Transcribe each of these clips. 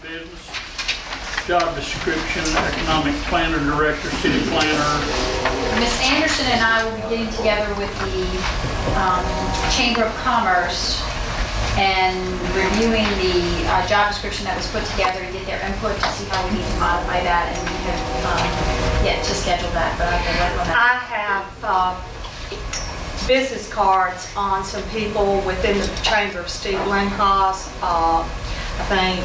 business. Job description, economic planner, director, city planner. Ms. Anderson and I will be getting together with the Chamber of Commerce and reviewing the job description that was put together to get their input to see how we need to modify that, and we have yet to schedule that, but I can work on that. I have business cards on some people within the Chamber. Steve Lindhaus, I think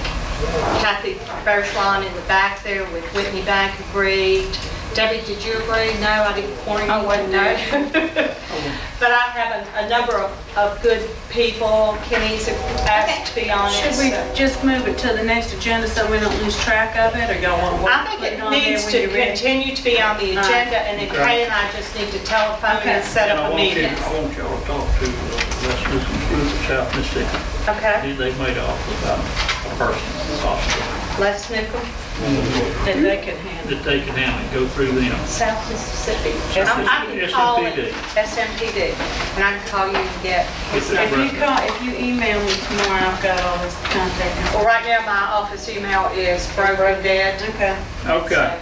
Kathy Bergeron in the back there with Whitney Bank agreed. Debbie, did you agree? No, I didn't warn you. I wouldn't know. But I have a number of good people. Kenny's asked to be on it. Should we just move it to the next agenda so we don't lose track of it, or y'all want to I think it needs to continue to be on the agenda, and then Kay and I just need to telephone and set up a meeting. I want y'all to talk to Les Newcomb Group at South Mississippi. Okay. They made off about a person possible. Les Newcomb. that they can handle? That they can handle it, go through them. South Mississippi. I can call it SMPD, and I can call you and get his number. If you email me tomorrow, I've got all this contact. Well, right now my office email is BroDead. Okay. Okay.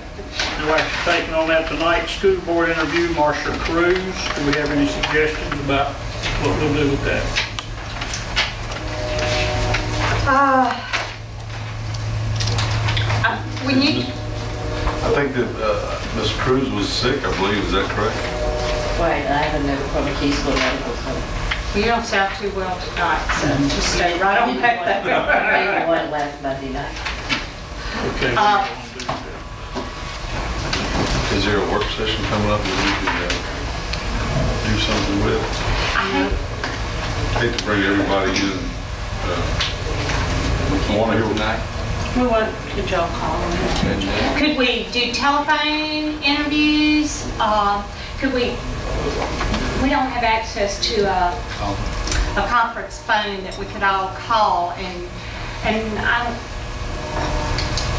No action taken on that tonight. School board interview, Marcia Cruz. Do we have any suggestions about what we'll do with that? We need. I think that Ms. Cruz was sick, I believe. Is that correct? Wait, I haven't never from a case for medical center. You don't sound too well tonight, so just stay right on back I there. one last Monday night. Okay. Is there a work session coming up that we can do something with? I hate to bring everybody in. I want to hear tonight. Well, what could y'all call them? Could we do telephone interviews? Could we don't have access to a conference phone that we could all call, and I don't.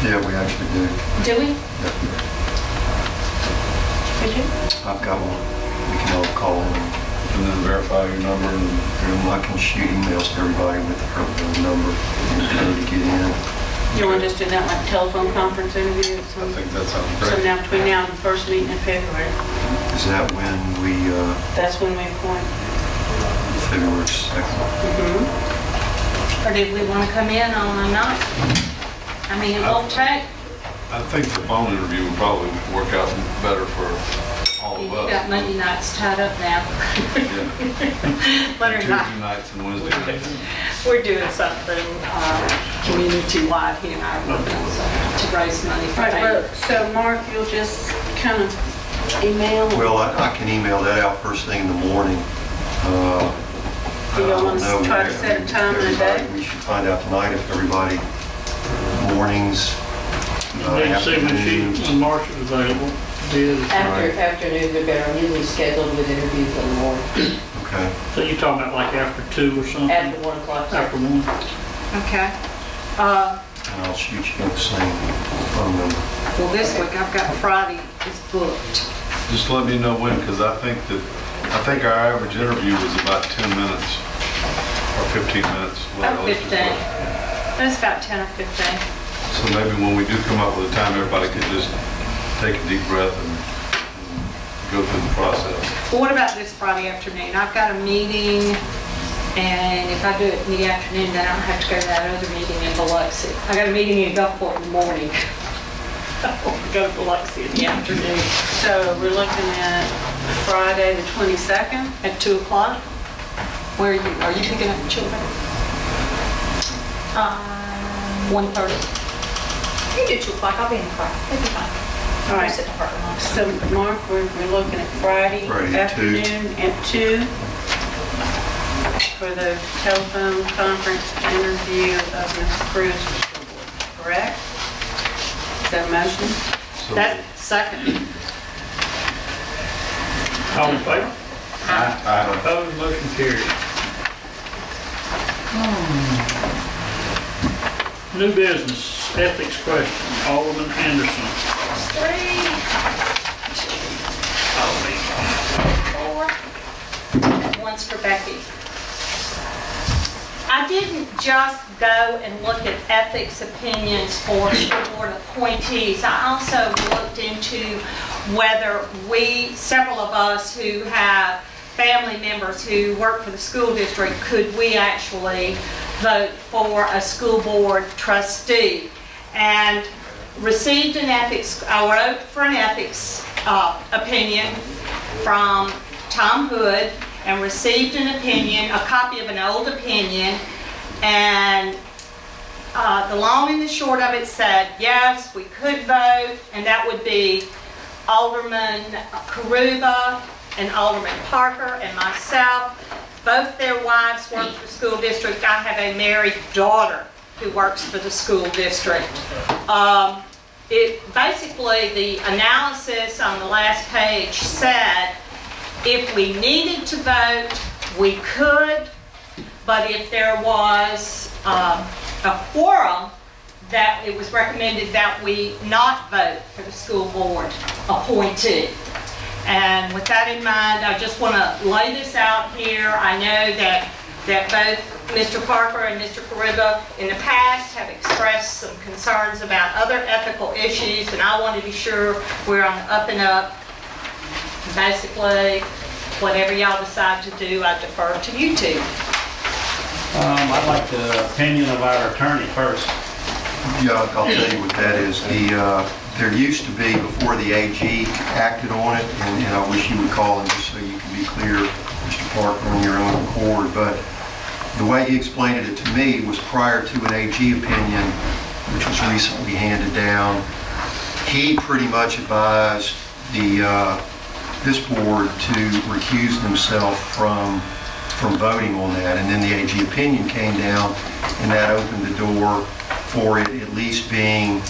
Yeah, we actually do. Do we? Yeah. Could you? I've got one. We can all call in. And then verify your number and I can shoot emails to everybody with her number and code to get in. You want to just do that like telephone conference interview? I think that sounds great. So now between now and the first meeting in February. Is that when we, That's when we appoint. February 2nd? Or did we want to come in on a night? I mean, it won't take. I think the phone interview would probably work out better for all of You've us. got Monday nights tied up now. Yeah. Monday Tuesday nights and Wednesday nights. We're doing something community-wide here in our work to raise money for Right, well, things. so Mark, you'll just kind of email? Well, I can email that out first thing in the morning. Do you want us to try to set a time and a day? We should find out tonight if everybody, mornings, Then see when Marcia's available. Afternoons are better. I'm usually scheduled with interviews in the morning. Okay. So you're talking about like after 2 or something? After 1 o'clock. After 1. Okay. And I'll shoot you the same phone number. Well, this week I've got Friday is booked. Just let me know when, because I think our average interview was about 10 minutes or 15 minutes. About 15. That's about 10 or 15. So maybe when we do come up with a time, everybody could just take a deep breath and go through the process. Well, what about this Friday afternoon? I've got a meeting, and if I do it in the afternoon, then I don't have to go to that other meeting in Biloxi. I got a meeting in Gulfport in the morning. I'll go to Biloxi in the afternoon. So we're looking at Friday the 22nd? At 2 o'clock? Where are you? Are you picking up the children? 1:30. You do 2 o'clock. I'll be in the car. It'll be fine. All right. Sit in the parking lot. So Mark, we're looking at Friday at 2. afternoon at 2 for the telephone conference interview of Ms. Cruz for school board, correct? Is that a motion? So That's second. All in favor? I Opposed, motion carried. New business, ethics question, Alderman Anderson. 3, 4, and one's for Becky. I I didn't just go and look at ethics opinions for school board appointees. I also looked into whether several of us who have family members who work for the school district, could we actually vote for a school board trustee? And received an ethics, I wrote for an ethics opinion from Tom Hood, and received an opinion, a copy of an old opinion, and the long and the short of it said, yes, we could vote, and that would be Alderman Karuba and Alderman Parker and myself. Both their wives work for the school district. I have a married daughter who works for the school district. Basically, the analysis on the last page said if we needed to vote, we could, but if there was a quorum, that it was recommended that we not vote for the school board appointee. And with that in mind, I just want to lay this out here. I know that both Mr. Parker and Mr. Karuba in the past have expressed some concerns about other ethical issues, and I want to be sure we're on the up and up. Basically, whatever y'all decide to do, I defer to you two. I'd like the opinion of our attorney first. Yeah, I'll tell you what that is. There used to be, before the AG acted on it, and I wish you would call him just so you can be clear, Mr. Parker, on your own accord, but the way he explained it to me was prior to an AG opinion, which was recently handed down. He pretty much advised this board to recuse themselves from voting on that, and then the AG opinion came down, and that opened the door for it at least being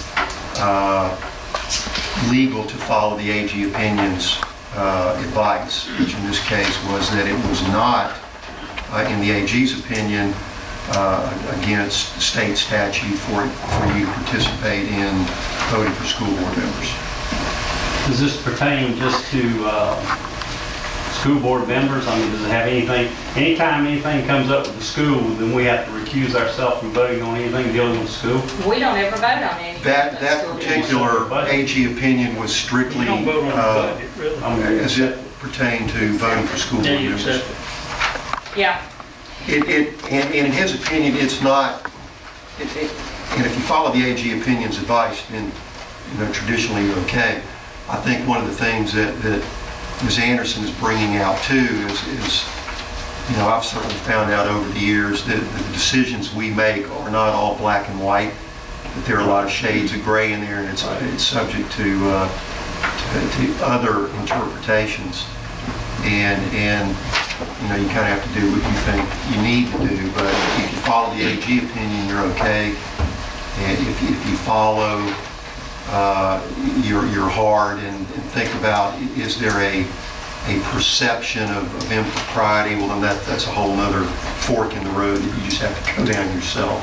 legal to follow the AG opinion's advice, which in this case was that it was not, in the AG's opinion, against state statute for you to participate in voting for school board members. Does this pertain just to school board members? I mean, does it have anything, anytime anything comes up with the school, then we have to recuse ourselves from voting on anything dealing with the school? We don't ever vote on anything. That particular AG opinion was strictly We don't vote on the budget, really. as it pertained to voting for school board Yeah, you members. accept it. Yeah. And in his opinion, it's not, and if you follow the AG opinion's advice, then traditionally you're okay. I think one of the things that Ms. Anderson is bringing out too is I've certainly found out over the years that the decisions we make are not all black and white, that there are a lot of shades of gray in there, and it's subject to other interpretations. And you kind of have to do what you think you need to do, but if you follow the AG opinion, you're okay. And if you follow your heart and think about, is there a perception of impropriety, well then that's a whole other fork in the road that you just have to go down yourself.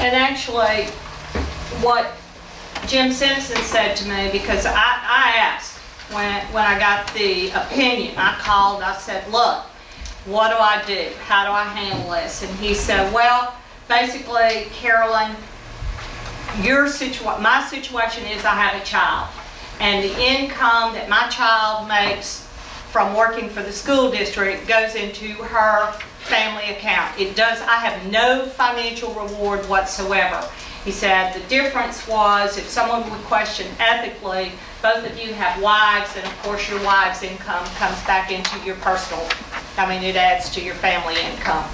And actually, what Jim Simpson said to me, because I asked when I got the opinion, I called, I said, look, what do I do? How do I handle this? And he said, well, basically, Carolyn, my situation is I have a child, and the income that my child makes from working for the school district goes into her family account. I have no financial reward whatsoever. He said the difference was if someone would question ethically, both of you have wives, and of course your wife's income comes back into your personal, it adds to your family income.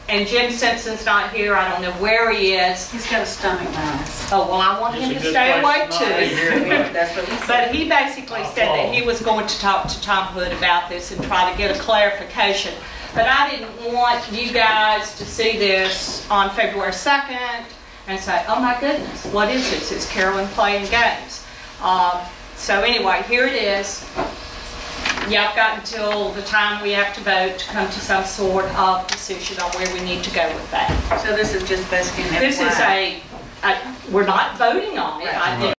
And Jim Simpson's not here. I don't know where he is. He's got a stomach virus. Oh, well, I want him to stay awake too. That's what he said. But he basically said that he was going to talk to Tom Hood about this and try to get a clarification. But I didn't want you guys to see this on February 2nd and say, oh my goodness, what is this? Is Carolyn playing games? So anyway, here it is. Y'all got until the time we have to vote to come to some sort of decision on where we need to go with that. So this is just basically an This is FYI. we're not voting on it. I did